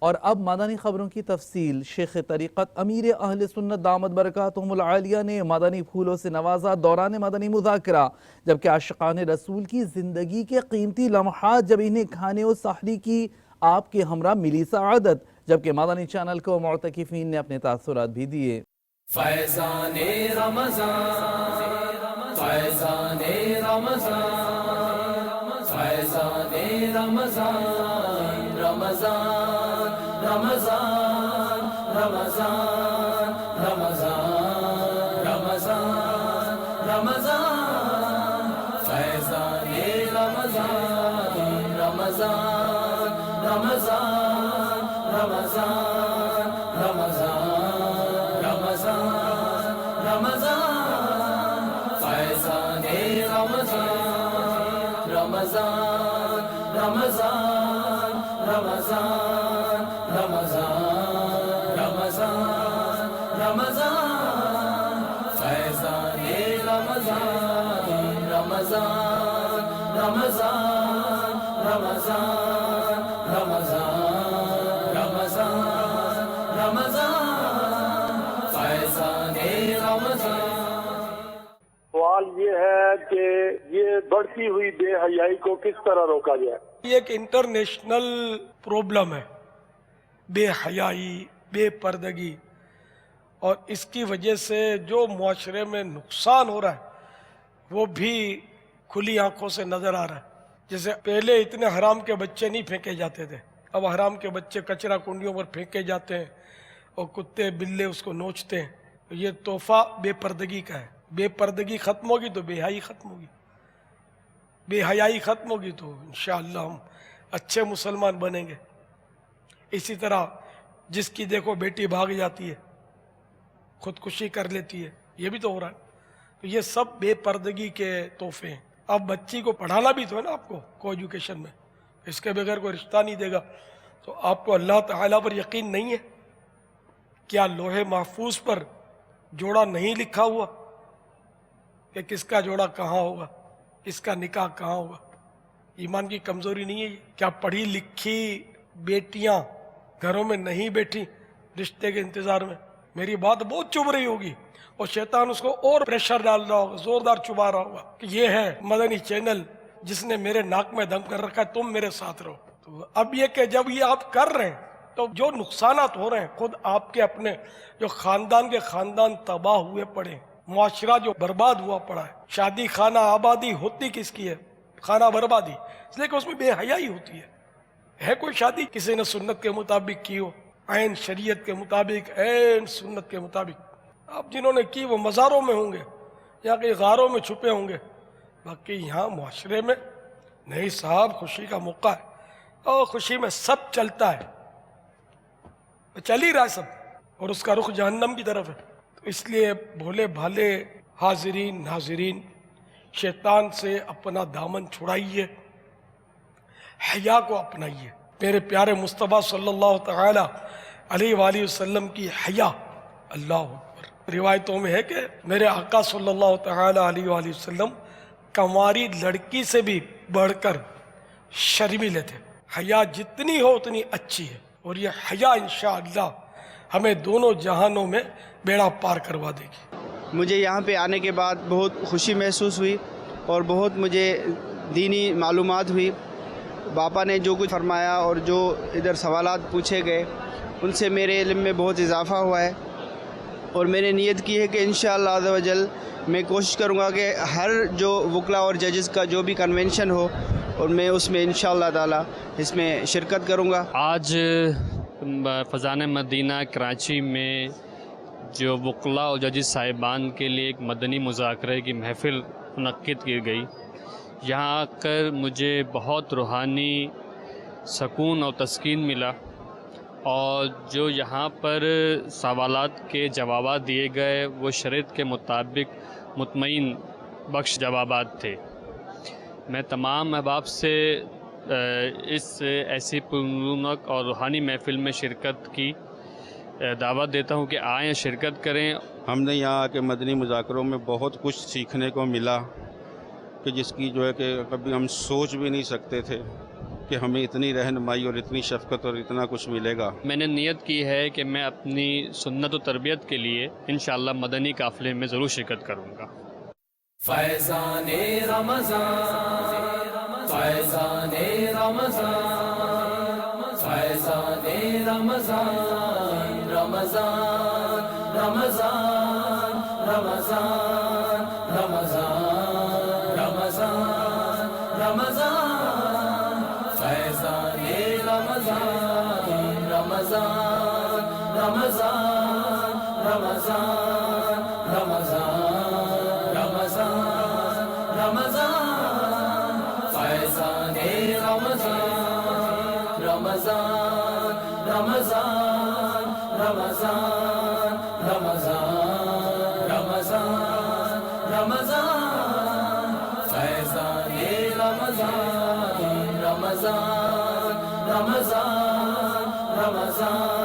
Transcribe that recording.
اور اب مدنی خبروں کی تفصیل۔ شیخ طریقت امیر اہل سنت دامت برکاتہم العالیہ نے مدنی پھولوں سے نوازا دوران مدنی مذاکرہ، جبکہ عاشقان رسول کی زندگی کے قیمتی لمحات جب انہیں کھانے و سحری کی آپ کے ہمراہ ملی سعادت، جبکہ مدنی چینل کو معتکفین نے اپنے تاثرات بھی دیے۔ فیضان رمضان، فیضان رمضان، فیضان رمضان، رمضان رمضان رمضان رمضان رمضان رمضان، فیضان رمضان، رمضان رمضان رمضان رمضان رمضان، فیضان رمضان، رمضان رمضان رمضان رمضان رمضان رمضان، فیضان رمضان، رمضان رمضان رمضان رمضان رمضان، فیضان رمضان۔ سوال یہ ہے کہ یہ بڑھتی ہوئی بے حیائی کو کس طرح روکا جائے؟ یہ ایک انٹرنیشنل پرابلم ہے، بے حیائی، بے پردگی، اور اس کی وجہ سے جو معاشرے میں نقصان ہو رہا ہے وہ بھی کھلی آنکھوں سے نظر آ رہا ہے۔ جیسے پہلے اتنے حرام کے بچے نہیں پھینکے جاتے تھے، اب حرام کے بچے کچرا کنڈیوں پر پھینکے جاتے ہیں اور کتے بلے اس کو نوچتے ہیں۔ یہ تحفہ بے پردگی کا ہے۔ بے پردگی ختم ہوگی تو بے حیائی ختم ہوگی، بے حیائی ختم ہوگی تو انشاءاللہ ہم اچھے مسلمان بنیں گے۔ اسی طرح جس کی دیکھو بیٹی بھاگ جاتی ہے، خودکشی کر لیتی ہے، یہ بھی تو ہو رہا ہے۔ تو یہ سب بے پردگی کے تحفے ہیں۔ اب بچی کو پڑھانا بھی تو ہے نا آپ کو ایجوکیشن میں، اس کے بغیر کوئی رشتہ نہیں دے گا۔ تو آپ کو اللہ تعالیٰ پر یقین نہیں ہے؟ کیا لوح محفوظ پر جوڑا نہیں لکھا ہوا کہ کس کا جوڑا کہاں ہوگا، اس کا نکاح کہاں ہوگا؟ ایمان کی کمزوری نہیں ہے یہ؟ کیا پڑھی لکھی بیٹیاں گھروں میں نہیں بیٹھی رشتے کے انتظار میں؟ میری بات بہت چبھ رہی ہوگی اور شیطان اس کو اور پریشر ڈال رہا ہوگا، زوردار چبا رہا ہوگا کہ یہ ہے مدنی چینل جس نے میرے ناک میں دم کر رکھا ہے، تم میرے ساتھ رہو۔ تو اب یہ کہ جب یہ آپ کر رہے ہیں تو جو نقصانات ہو رہے ہیں، خود آپ کے اپنے جو خاندان کے خاندان تباہ ہوئے پڑے ہیں، معاشرہ جو برباد ہوا پڑا ہے۔ شادی خانہ آبادی ہوتی کس کی ہے؟ خانہ بربادی، اس لیے کہ اس میں بے حیائی ہوتی ہے۔ کوئی شادی کسی نے سنت کے مطابق کی ہو، عین شریعت کے مطابق، عین سنت کے مطابق؟ اب جنہوں نے کی وہ مزاروں میں ہوں گے یا کہ غاروں میں چھپے ہوں گے، باقی یہاں معاشرے میں نہیں صاحب، خوشی کا موقع ہے اور خوشی میں سب چلتا ہے، چل ہی رہا ہے سب، اور اس کا رخ جہنم کی طرف ہے۔ تو اس لیے بھولے بھالے حاضرین ناظرین، شیطان سے اپنا دامن چھڑائیے، حیا کو اپنائیے۔ میرے پیارے مصطفیٰ صلی اللہ تعالی علیہ وآلہ وسلم کی حیا، اللہ اکبر۔ روایتوں میں ہے کہ میرے آقا صلی اللہ تعالی علیہ وآلہ وسلم کنواری لڑکی سے بھی بڑھ کر شرمیلے تھے۔ حیا جتنی ہو اتنی اچھی ہے، اور یہ حیا انشاءاللہ ہمیں دونوں جہانوں میں بیڑا پار کروا دے گی۔ مجھے یہاں پہ آنے کے بعد بہت خوشی محسوس ہوئی اور بہت مجھے دینی معلومات ہوئی۔ باپا نے جو کچھ فرمایا اور جو ادھر سوالات پوچھے گئے ان سے میرے علم میں بہت اضافہ ہوا ہے، اور میں نے نیت کی ہے کہ انشاءاللہ عز و جل میں کوشش کروں گا کہ ہر جو وکلا اور ججز کا جو بھی کنونشن ہو اور میں اس میں انشاءاللہ تعالی اس میں شرکت کروں گا۔ آج فضان مدینہ کراچی میں جو وکلا اور ججز صاحبان کے لیے ایک مدنی مذاکرے کی محفل منعقد کی گئی، یہاں آ کر مجھے بہت روحانی سکون اور تسکین ملا، اور جو یہاں پر سوالات کے جوابات دیے گئے وہ شریعت کے مطابق مطمئن بخش جوابات تھے۔ میں تمام احباب سے اس ایسی پررونق اور روحانی محفل میں شرکت کی دعوت دیتا ہوں کہ آئیں شرکت کریں۔ ہم نے یہاں کے مدنی مذاکروں میں بہت کچھ سیکھنے کو ملا کہ جس کی جو ہے کہ کبھی ہم سوچ بھی نہیں سکتے تھے، کہ ہمیں اتنی رہنمائی اور اتنی شفقت اور اتنا کچھ ملے گا. میں نے نیت کی ہے کہ میں اپنی سنت و تربیت کے لیے انشاءاللہ مدنی قافلے میں ضرور شرکت کروں گا. فیضان رمضان فیضان رمضان فیضان رمضان رمضان رمضان رمضان رمضان رمضان رمضان فیضان رمضان رمضان رمضان رمضان رمضان رمضان رمضان فیضان رمضان رمضان رمضان رمضان رمضان رمضان رمضان فیضان رمضان رمضان رمضان رمضان